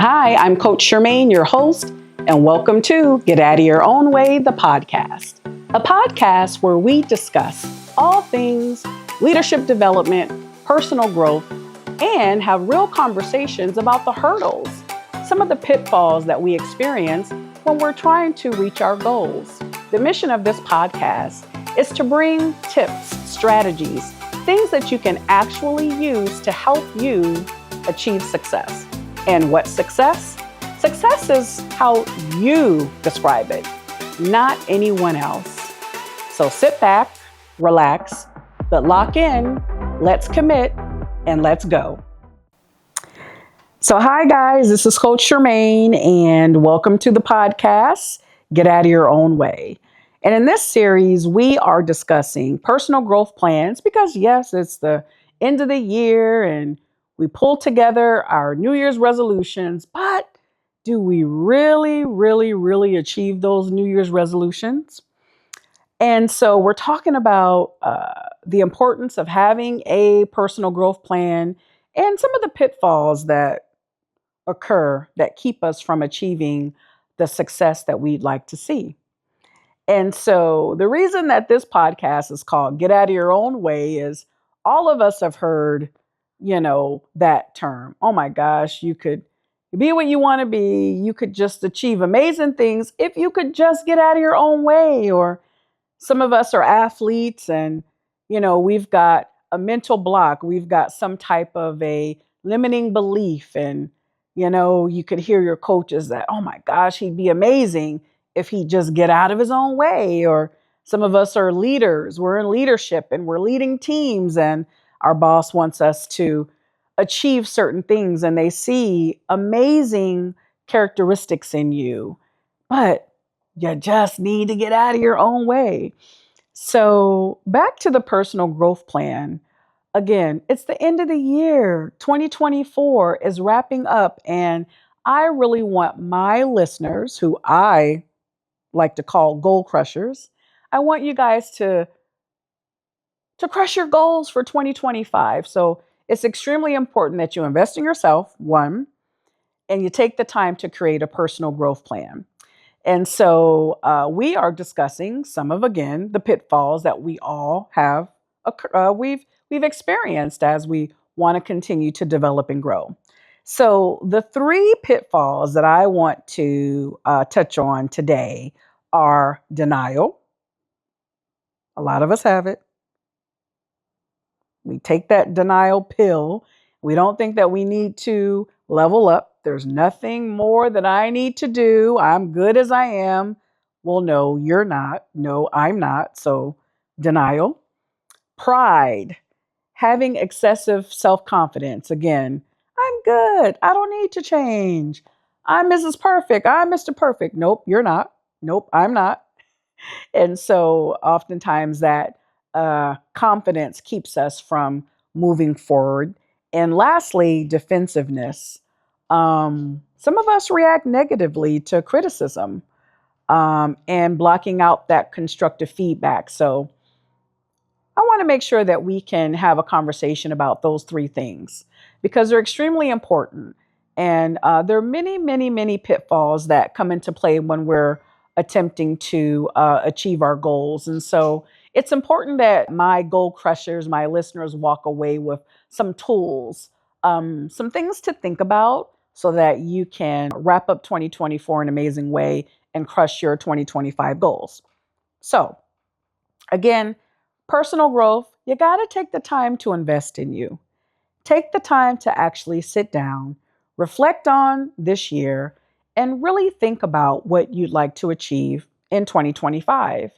Hi, I'm Coach Charmaine, your host, and welcome to Get Out of Your Own Way, the podcast. A podcast where we discuss all things leadership development, personal growth, and have real conversations about the hurdles, some of the pitfalls that we experience when we're trying to reach our goals. The mission of this podcast is to bring tips, strategies, things that you can actually use to help you achieve success. And what's success? Success is how you describe it, not anyone else. So sit back, relax, but lock in, let's commit, and let's go. So hi guys, this is Coach Charmaine, and welcome to the podcast, Get Out of Your Own Way. And in this series, we are discussing personal growth plans because yes, it's the end of the year and we pull together our New Year's resolutions, but do we really achieve those New Year's resolutions? And so we're talking about the importance of having a personal growth plan and some of the pitfalls that occur that keep us from achieving the success that we'd like to see. And so the reason that this podcast is called Get Out of Your Own Way is all of us have heard that term. Oh my gosh, you could be what you want to be. You could just achieve amazing things if you could just get out of your own way. Or some of us are athletes and, we've got a mental block. We've got some type of a limiting belief. And, you could hear your coaches that, oh my gosh, he'd be amazing if he'd just get out of his own way. Or some of us are leaders. We're in leadership and we're leading teams and our boss wants us to achieve certain things and they see amazing characteristics in you, but you just need to get out of your own way. So back to the personal growth plan. Again, it's the end of the year. 2024 is wrapping up and I really want my listeners, who I like to call goal crushers, I want you guys to crush your goals for 2025. So it's extremely important that you invest in yourself, one, and you take the time to create a personal growth plan. And so we are discussing some of, again, the pitfalls that we all have, we've experienced as we want to continue to develop and grow. So the three pitfalls that I want to touch on today are denial. A lot of us have it. We take that denial pill. We don't think that we need to level up. There's nothing more that I need to do. I'm good as I am. Well, no, you're not. No, I'm not. So denial. Pride. Having excessive self-confidence. Again, I'm good. I don't need to change. I'm Mrs. Perfect. I'm Mr. Perfect. Nope, you're not. Nope, I'm not. And so oftentimes that confidence keeps us from moving forward. And lastly, defensiveness. Some of us react negatively to criticism and blocking out that constructive feedback. So I want to make sure that we can have a conversation about those three things because they're extremely important. And there are many pitfalls that come into play when we're attempting to achieve our goals. And so it's important that my goal crushers, my listeners walk away with some tools, some things to think about so that you can wrap up 2024 in an amazing way and crush your 2025 goals. So again, personal growth, you got to take the time to invest in you. Take the time to actually sit down, reflect on this year, and really think about what you'd like to achieve in 2025.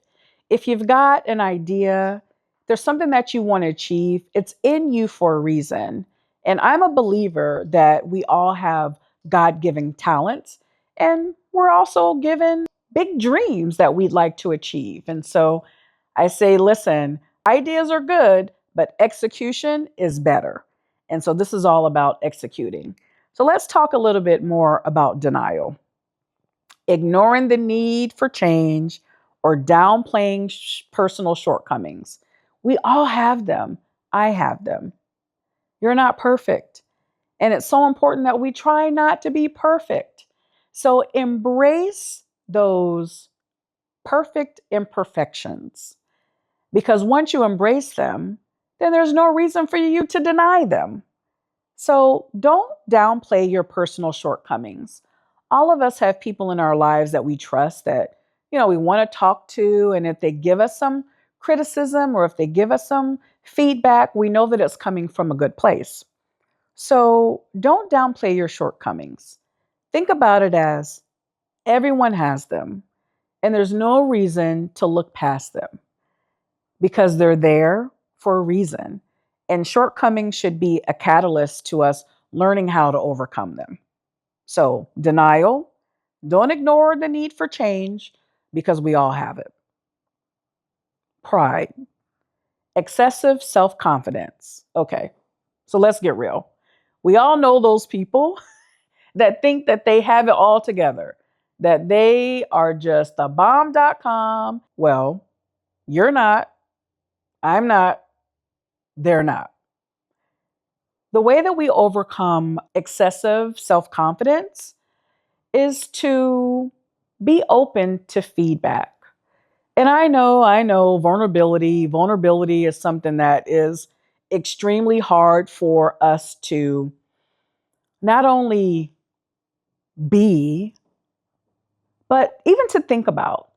If you've got an idea, there's something that you want to achieve, it's in you for a reason. And I'm a believer that we all have God-given talents, and we're also given big dreams that we'd like to achieve. And so I say, listen, ideas are good, but execution is better. And so this is all about executing. So let's talk a little bit more about denial. Ignoring the need for change or downplaying personal shortcomings. We all have them. I have them. You're not perfect. And it's so important that we try not to be perfect. So embrace those perfect imperfections, because once you embrace them, then there's no reason for you to deny them. So don't downplay your personal shortcomings. All of us have people in our lives that we trust, that, we want to talk to. And if they give us some criticism or if they give us some feedback, we know that it's coming from a good place. So don't downplay your shortcomings. Think about it as everyone has them, and there's no reason to look past them because they're there for a reason. And shortcomings should be a catalyst to us learning how to overcome them. So, denial, don't ignore the need for change because we all have it. Pride, excessive self confidence. Okay, so let's get real. We all know those people that think that they have it all together, that they are just a bomb.com. Well, you're not, I'm not, they're not. The way that we overcome excessive self confidence is to be open to feedback. And I know vulnerability is something that is extremely hard for us to not only be, but even to think about.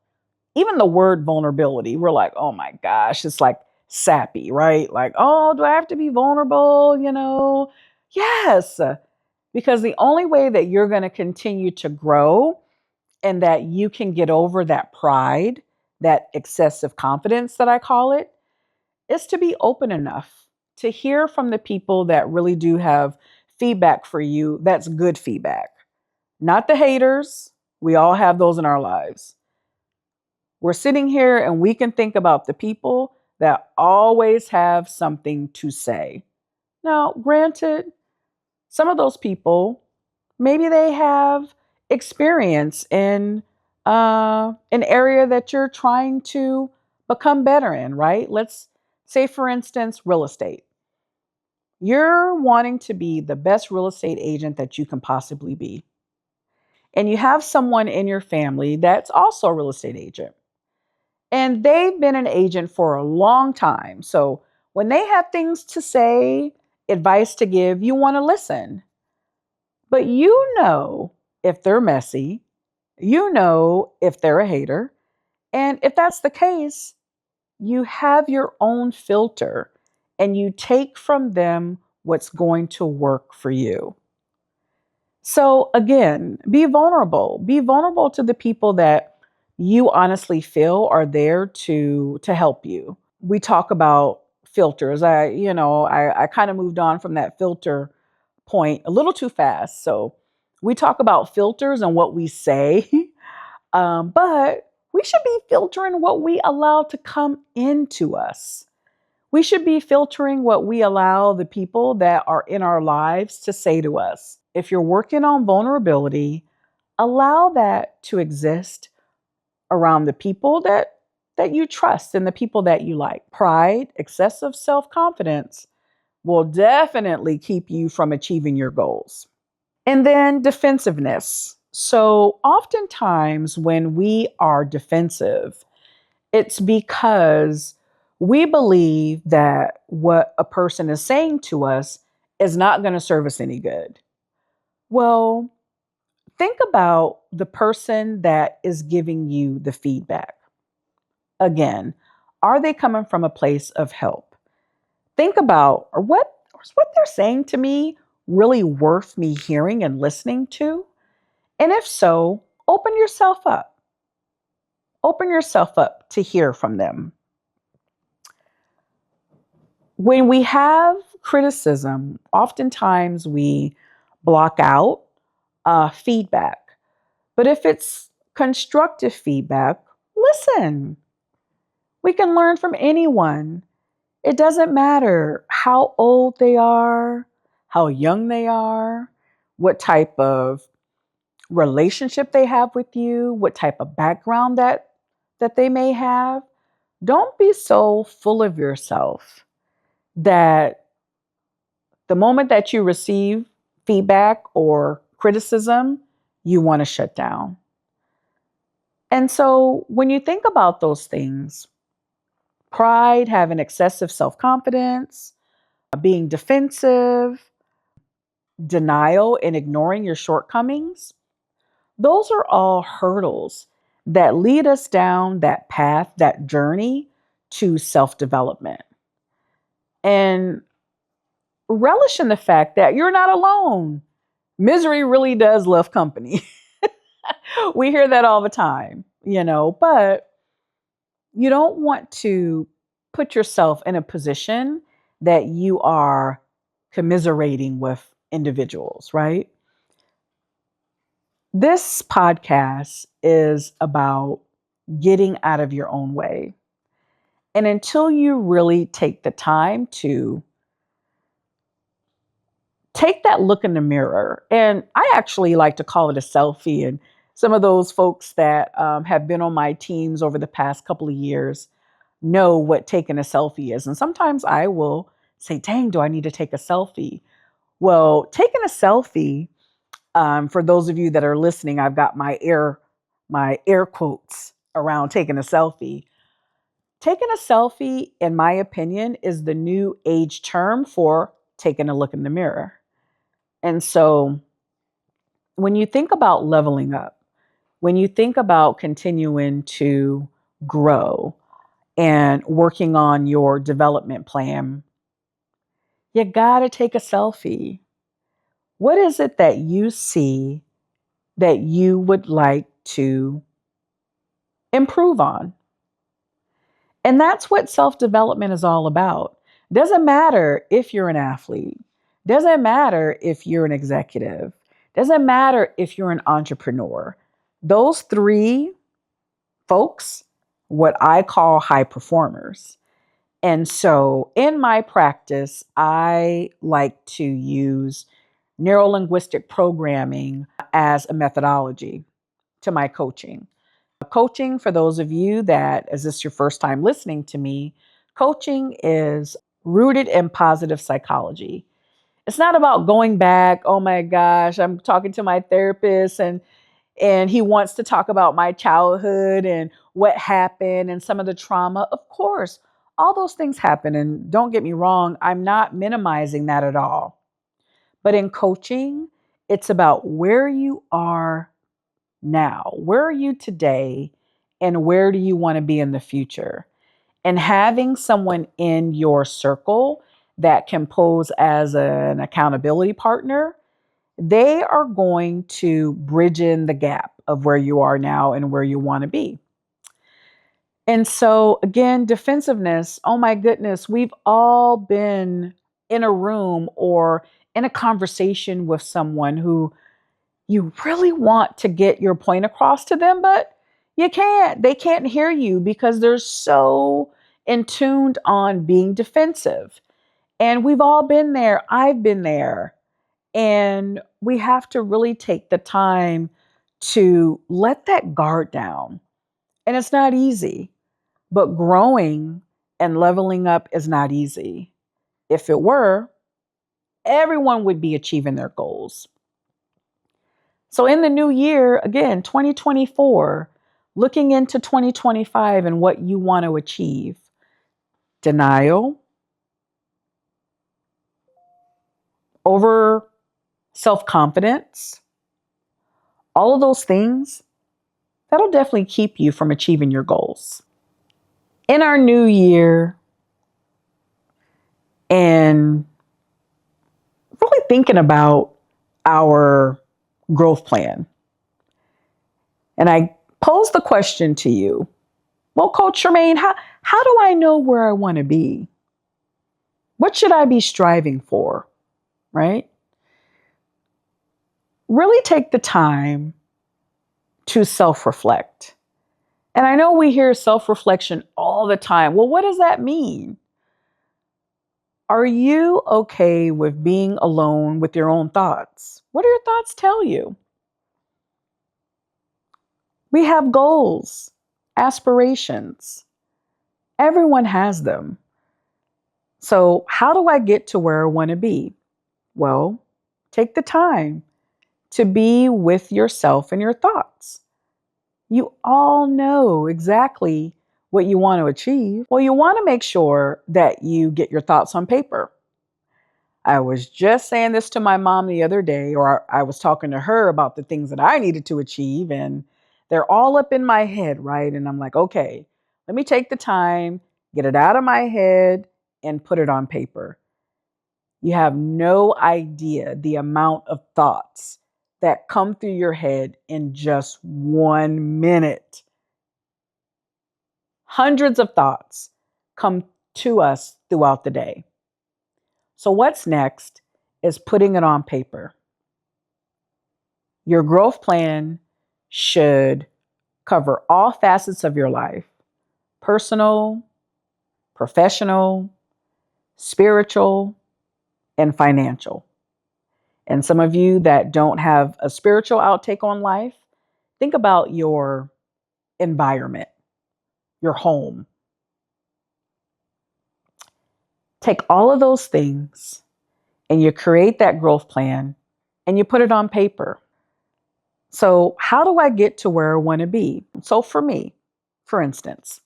Even the word vulnerability, we're like, oh my gosh, it's like sappy, right? Like, oh, do I have to be vulnerable? Yes, because the only way that you're going to continue to grow and that you can get over that pride, that excessive confidence that I call it, is to be open enough to hear from the people that really do have feedback for you. That's good feedback, not the haters. We all have those in our lives. We're sitting here and we can think about the people that always have something to say. Now, granted, some of those people, maybe they have experience in an area that you're trying to become better in, right? Let's say, for instance, real estate. You're wanting to be the best real estate agent that you can possibly be. And you have someone in your family that's also a real estate agent. And they've been an agent for a long time. So when they have things to say, advice to give, you want to listen. But if they're messy, if they're a hater. And if that's the case, you have your own filter and you take from them what's going to work for you. So again, be vulnerable. Be vulnerable to the people that you honestly feel are there to help you. We talk about filters. I kind of moved on from that filter point a little too fast. So we talk about filters and what we say, but we should be filtering what we allow to come into us. We should be filtering what we allow the people that are in our lives to say to us. If you're working on vulnerability, allow that to exist around the people that you trust and the people that you like. Pride, excessive self-confidence will definitely keep you from achieving your goals. And then defensiveness. So oftentimes when we are defensive, it's because we believe that what a person is saying to us is not going to serve us any good. Well, think about the person that is giving you the feedback. Again, are they coming from a place of help? Think about, is what they're saying to me really worth me hearing and listening to? And if so, open yourself up. Open yourself up to hear from them. When we have criticism, oftentimes we block out feedback. But if it's constructive feedback, listen. We can learn from anyone. It doesn't matter how old they are, how young they are, what type of relationship they have with you, what type of background that they may have. Don't be so full of yourself that the moment that you receive feedback or criticism, you want to shut down. And so when you think about those things, pride, having excessive self confidence, being defensive, denial, and ignoring your shortcomings, those are all hurdles that lead us down that path, that journey to self development. And relish in the fact that you're not alone. Misery really does love company. We hear that all the time, but you don't want to put yourself in a position that you are commiserating with individuals, right? This podcast is about getting out of your own way. And until you really take the time to take that look in the mirror, and I actually like to call it a selfie. And some of those folks that have been on my teams over the past couple of years know what taking a selfie is. And sometimes I will say, dang, do I need to take a selfie? Well, taking a selfie, for those of you that are listening, I've got my air quotes around taking a selfie. Taking a selfie, in my opinion, is the new age term for taking a look in the mirror. And so when you think about leveling up, when you think about continuing to grow and working on your development plan, you got to take a selfie. What is it that you see that you would like to improve on? And that's what self-development is all about. Doesn't matter if you're an athlete. Doesn't matter if you're an executive. Doesn't matter if you're an entrepreneur. Those three folks, what I call high performers. And so in my practice, I like to use neuro-linguistic programming as a methodology to my coaching. Coaching, for those of you that, is this your first time listening to me, coaching is rooted in positive psychology. It's not about going back, oh my gosh, I'm talking to my therapist and he wants to talk about my childhood and what happened and some of the trauma. Of course, all those things happen. And don't get me wrong, I'm not minimizing that at all. But in coaching, it's about where you are now. Where are you today? And where do you want to be in the future? And having someone in your circle that can pose as an accountability partner, they are going to bridge in the gap of where you are now and where you want to be. And so, again, defensiveness, oh my goodness, we've all been in a room or in a conversation with someone who you really want to get your point across to them, but you can't. They can't hear you because they're so in tuned on being defensive. And we've all been there. I've been there. And we have to really take the time to let that guard down. And it's not easy, but growing and leveling up is not easy. If it were, everyone would be achieving their goals. So in the new year, again, 2024, looking into 2025 and what you want to achieve, denial, over self-confidence, all of those things, that'll definitely keep you from achieving your goals. In our new year, and really thinking about our growth plan, and I pose the question to you, well, Coach Charmaine, how do I know where I want to be? What should I be striving for, right? Really take the time to self-reflect. And I know we hear self-reflection all the time. Well, what does that mean? Are you okay with being alone with your own thoughts? What do your thoughts tell you? We have goals, aspirations. Everyone has them. So how do I get to where I want to be? Well, Take the time to be with yourself and your thoughts. You all know exactly what you want to achieve. Well, you want to make sure that you get your thoughts on paper. I was just saying this to my mom the other day, or I was talking to her about the things that I needed to achieve, and they're all up in my head, right? And I'm like, okay, let me take the time, get it out of my head, and put it on paper. You have no idea the amount of thoughts that come through your head in just 1 minute. Hundreds of thoughts come to us throughout the day. So, what's next is putting it on paper. Your growth plan should cover all facets of your life: personal, professional, spiritual, and financial. And some of you that don't have a spiritual outtake on life, think about your environment, your home. Take all of those things and you create that growth plan and you put it on paper. So, how do I get to where I want to be? So, for me, for instance,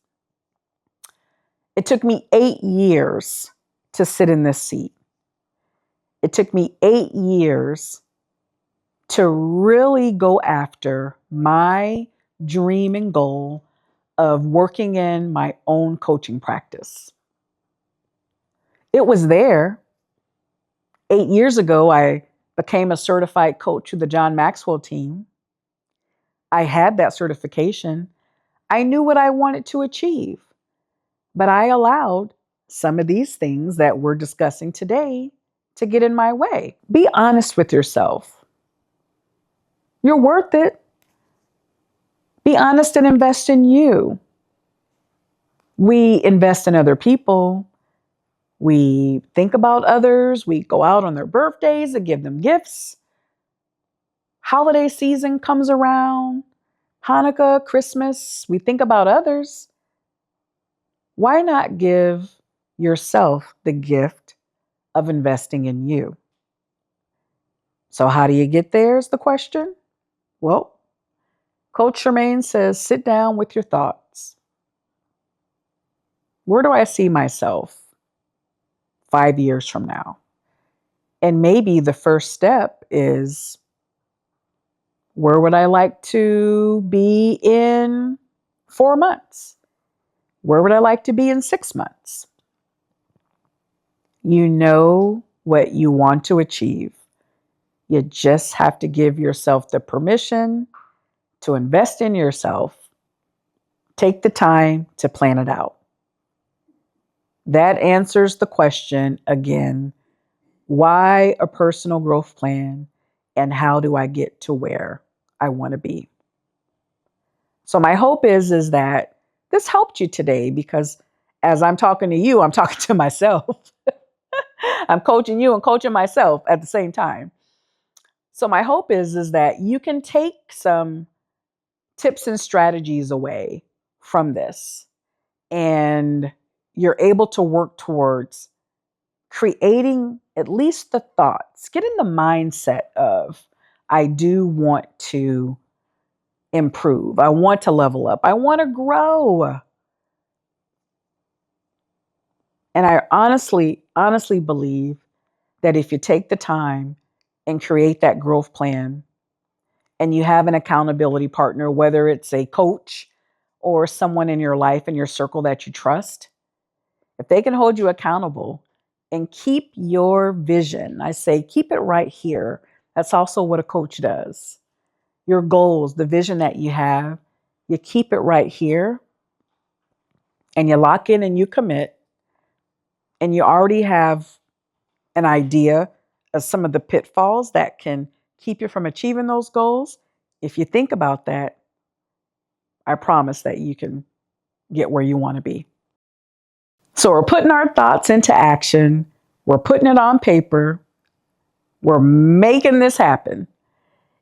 it took me 8 years to sit in this seat. It took me 8 years to really go after my dream and goal of working in my own coaching practice. It was there. 8 years ago, I became a certified coach to the John Maxwell team. I had that certification. I knew what I wanted to achieve, but I allowed some of these things that we're discussing today to get in my way. Be honest with yourself. You're worth it. Be honest and invest in you. We invest in other people. We think about others. We go out on their birthdays and give them gifts. Holiday season comes around, Hanukkah, Christmas, we think about others. Why not give yourself the gift of investing in you? So how do you get there is the question? Well, Coach Charmaine says, sit down with your thoughts. Where do I see myself 5 years from now? And maybe the first step is, where would I like to be in 4 months? Where would I like to be in 6 months? You know what you want to achieve. You just have to give yourself the permission to invest in yourself. Take the time to plan it out. That answers the question again, why a personal growth plan and how do I get to where I want to be? So my hope is that this helped you today, because as I'm talking to you, I'm talking to myself. I'm coaching you and coaching myself at the same time. So my hope is that you can take some tips and strategies away from this, and you're able to work towards creating at least the thoughts, get in the mindset of, I do want to improve. I want to level up. I want to grow. And I honestly believe that if you take the time and create that growth plan, and you have an accountability partner, whether it's a coach or someone in your life, in your circle that you trust, if they can hold you accountable and keep your vision, I say keep it right here. That's also what a coach does. Your goals, the vision that you have, you keep it right here, and you lock in and you commit, and you already have an idea of some of the pitfalls that can keep you from achieving those goals. If you think about that, I promise that you can get where you want to be. So we're putting our thoughts into action. We're putting it on paper. We're making this happen.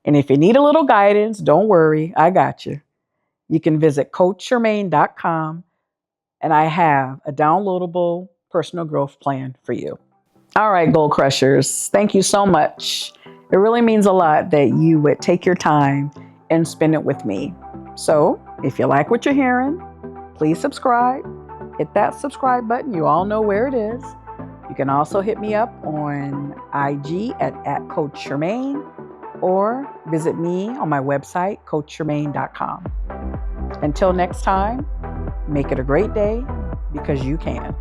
And if you need a little guidance, don't worry, I got you. You can visit coachcharmaine.com, and I have a downloadable personal growth plan for you. All right, Goal Crushers, thank you so much. It really means a lot that you would take your time and spend it with me. So if you like what you're hearing, please subscribe. Hit that subscribe button. You all know where it is. You can also hit me up on IG at Coach Charmaine, or visit me on my website, coachcharmaine.com. Until next time, make it a great day, because you can.